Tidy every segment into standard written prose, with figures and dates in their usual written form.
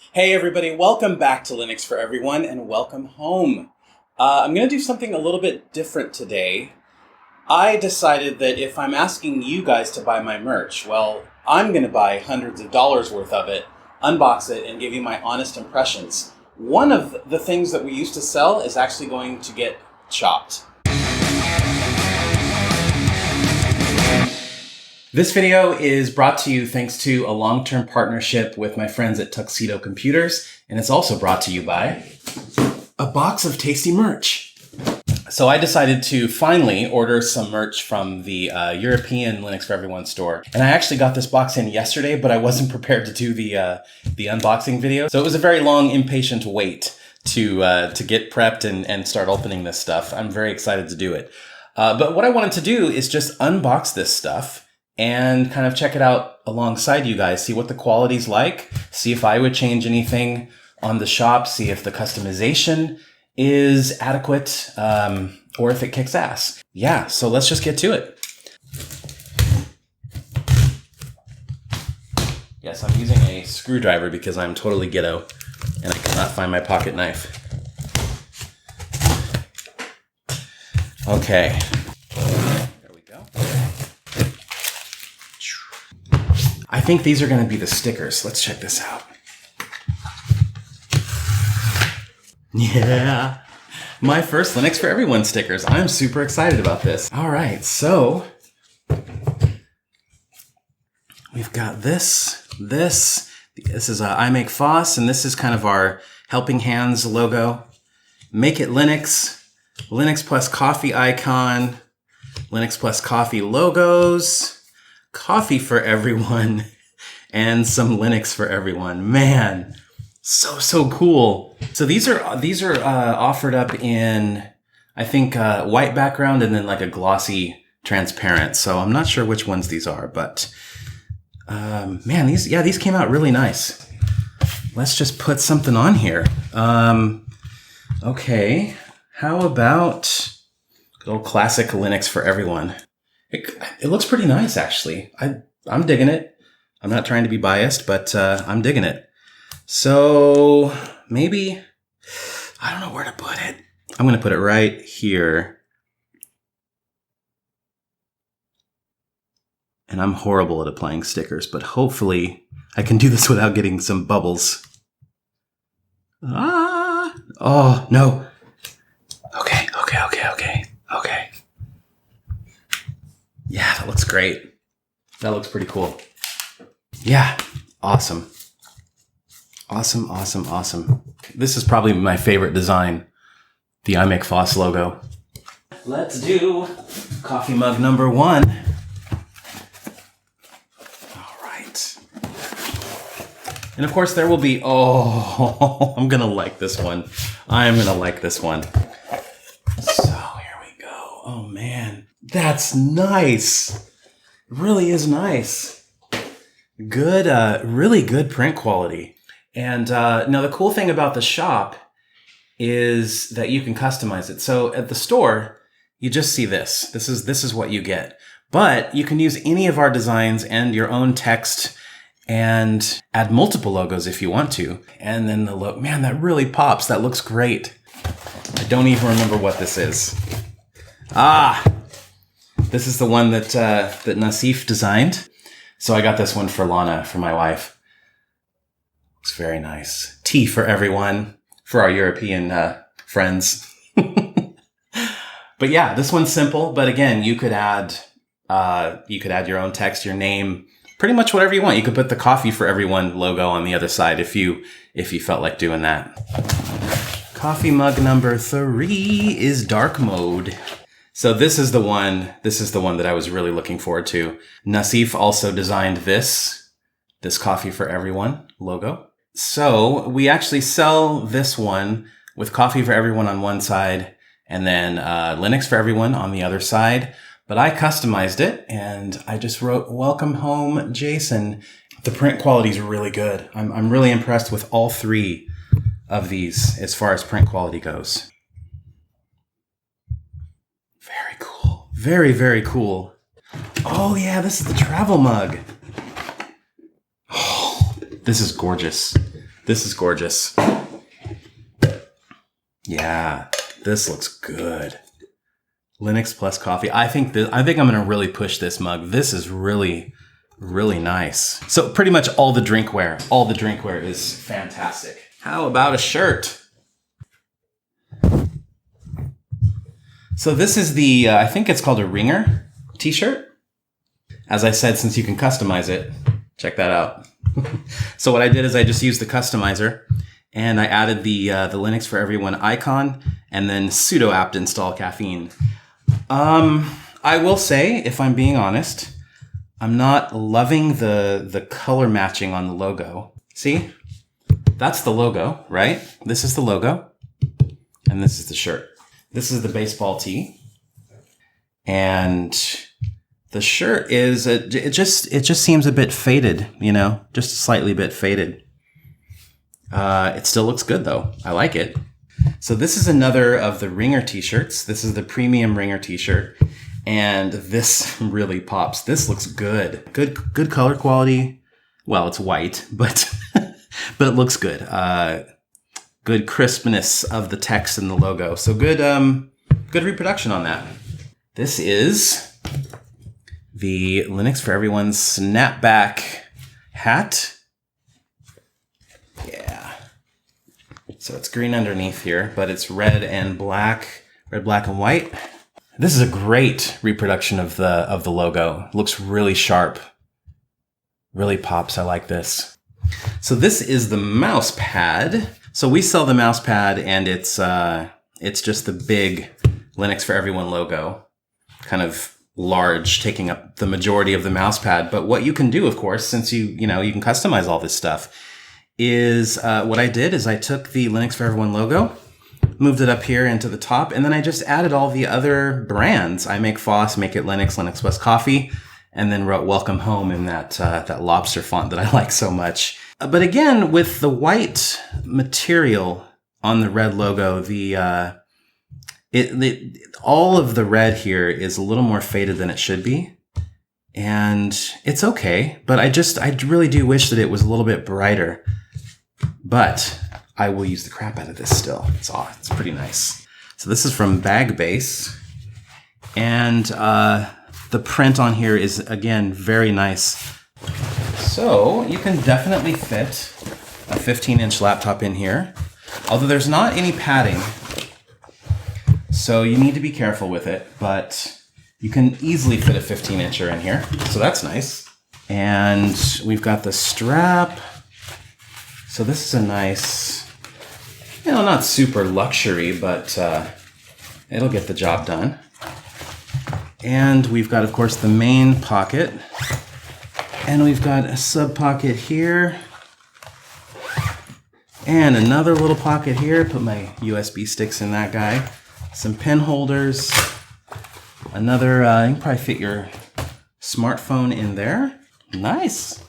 Hey everybody, welcome back to Linux for Everyone and welcome home. I'm going to do something a little bit different today. I decided that if I'm asking you guys to buy my merch, well, I'm going to buy hundreds of dollars worth of it, unbox it, and give you my honest impressions. One of the things that we used to sell is actually going to get chopped. This video is brought to you thanks to a long-term partnership with my friends at TUXEDO Computers, and it's also brought to you by a box of tasty merch. So I decided to finally order some merch from the European Linux for Everyone store. And I actually got this box in yesterday, but I wasn't prepared to do the unboxing video. So it was a very long, impatient wait to get prepped and start opening this stuff. I'm very excited to do it. But what I wanted to do is just unbox this stuff and kind of check it out alongside you guys, see what the quality's like, see if I would change anything on the shop, see if the customization is adequate, or if it kicks ass. Yeah, so let's just get to it. Yes, I'm using a screwdriver because I'm totally ghetto and I cannot find my pocket knife. Okay. There we go. I think these are going to be the stickers. Let's check this out. Yeah, my first Linux for Everyone stickers. I'm super excited about this. All right, so we've got this. This is I Make FOSS, and this is kind of our helping hands logo. Make It Linux, Linux plus coffee icon, Linux plus coffee logos, coffee for everyone, and some Linux for everyone. Man, so cool. So these are offered up in, I think, white background and then like a glossy transparent. So I'm not sure which ones these are, but man, these came out really nice. Let's just put something on here. Okay, how about good old classic Linux for everyone? It looks pretty nice, actually. I'm digging it. I'm not trying to be biased, but I'm digging it. So maybe, I don't know where to put it. I'm going to put it right here. And I'm horrible at applying stickers, but hopefully I can do this without getting some bubbles. Oh, no. Okay. Yeah, that looks great. That looks pretty cool. Yeah, awesome. Awesome. This is probably my favorite design, the I Make FOSS logo. Let's do coffee mug number 1. All right. And of course there will be, I'm going to like this one. I'm going to like this one. So here we go. Oh man, that's nice. It really is nice. Good, really good print quality. And now the cool thing about the shop is that you can customize it. So at the store, you just see this. This is what you get. But you can use any of our designs and your own text and add multiple logos if you want to. And then the look, man, that really pops. That looks great. I don't even remember what this is. This is the one that Nasif designed. So I got this one for Lana, for my wife. It's very nice. Tea for everyone, for our European friends. But yeah, this one's simple. But again, you could add your own text, your name, pretty much whatever you want. You could put the coffee for everyone logo on the other side if you felt like doing that. Coffee mug number 3 is dark mode. So this is the one that I was really looking forward to. Nasif also designed this coffee for everyone logo. So we actually sell this one with coffee for everyone on one side and then Linux for everyone on the other side. But I customized it and I just wrote, "Welcome home, Jason." The print quality is really good. I'm really impressed with all 3 of these as far as print quality goes. Very cool. Very, very cool. Oh yeah, this is the travel mug. Oh, this is gorgeous. This is gorgeous. Yeah, this looks good. Linux plus coffee. I think I'm going to really push this mug. This is really, really nice. So pretty much all the drinkware is fantastic. How about a shirt? So this is the, I think it's called a ringer t-shirt. As I said, since you can customize it, check that out. So what I did is I just used the customizer and I added the Linux for Everyone icon and then sudo apt install caffeine. I will say, if I'm being honest, I'm not loving the color matching on the logo. See? That's the logo, right? This is the logo and this is the shirt. This is the baseball tee, and the shirt is it just seems a bit faded, you know, just slightly bit faded. It still looks good though. I like it. So this is another of the ringer t-shirts. This is the premium ringer t-shirt, and this really pops. This looks good. Good color quality. Well, it's white, but but it looks good. Good crispness of the text and the logo. So good reproduction on that. This is the Linux for Everyone snapback hat. Yeah. So it's green underneath here, but it's red, black, and white. This is a great reproduction of the logo. It looks really sharp. Really pops. I like this. So this is the mouse pad. So we sell the mouse pad, and it's just the big Linux for Everyone logo, kind of large, taking up the majority of the mouse pad. But what you can do, of course, since you can customize all this stuff, is what I did is I took the Linux for Everyone logo, moved it up here into the top, and then I just added all the other brands. I make FOSS, Make It Linux, Linux Plus Coffee, and then wrote Welcome Home in that lobster font that I like so much. But again, with the white material on the red logo, all of the red here is a little more faded than it should be. And it's okay, but I really do wish that it was a little bit brighter. But I will use the crap out of this still. It's pretty nice. So this is from Bag Base. And the print on here is, again, very nice. So you can definitely fit a 15-inch laptop in here, although there's not any padding. So you need to be careful with it, but you can easily fit a 15-incher in here. So that's nice. And we've got the strap. So this is a nice, not super luxury, but it'll get the job done. And we've got, of course, the main pocket. And we've got a sub pocket here. And another little pocket here. Put my USB sticks in that guy. Some pen holders. Another, you can probably fit your smartphone in there. Nice.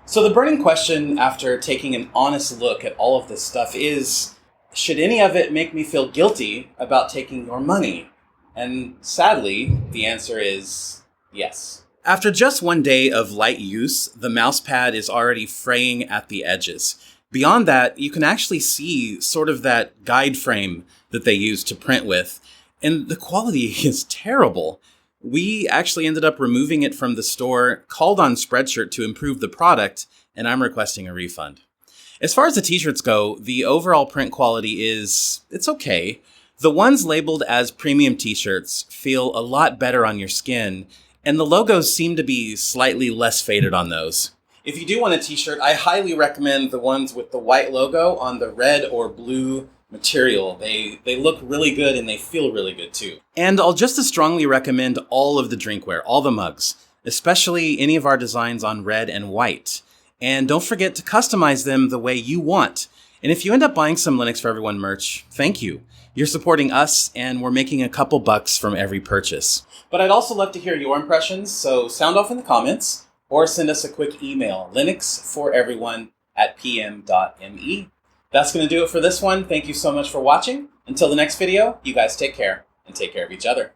So the burning question after taking an honest look at all of this stuff is, should any of it make me feel guilty about taking your money? And sadly, the answer is yes. After just one day of light use, the mousepad is already fraying at the edges. Beyond that, you can actually see sort of that guide frame that they use to print with, and the quality is terrible. We actually ended up removing it from the store, called on Spreadshirt to improve the product, and I'm requesting a refund. As far as the t-shirts go, the overall print quality it's okay. The ones labeled as premium t-shirts feel a lot better on your skin, and the logos seem to be slightly less faded on those. If you do want a t-shirt, I highly recommend the ones with the white logo on the red or blue material. They look really good and they feel really good too. And I'll just as strongly recommend all of the drinkware, all the mugs, especially any of our designs on red and white. And don't forget to customize them the way you want. And if you end up buying some Linux for Everyone merch, thank you. You're supporting us, and we're making a couple bucks from every purchase. But I'd also love to hear your impressions, so sound off in the comments, or send us a quick email, linuxforeveryone@pm.me. That's going to do it for this one. Thank you so much for watching. Until the next video, you guys take care, and take care of each other.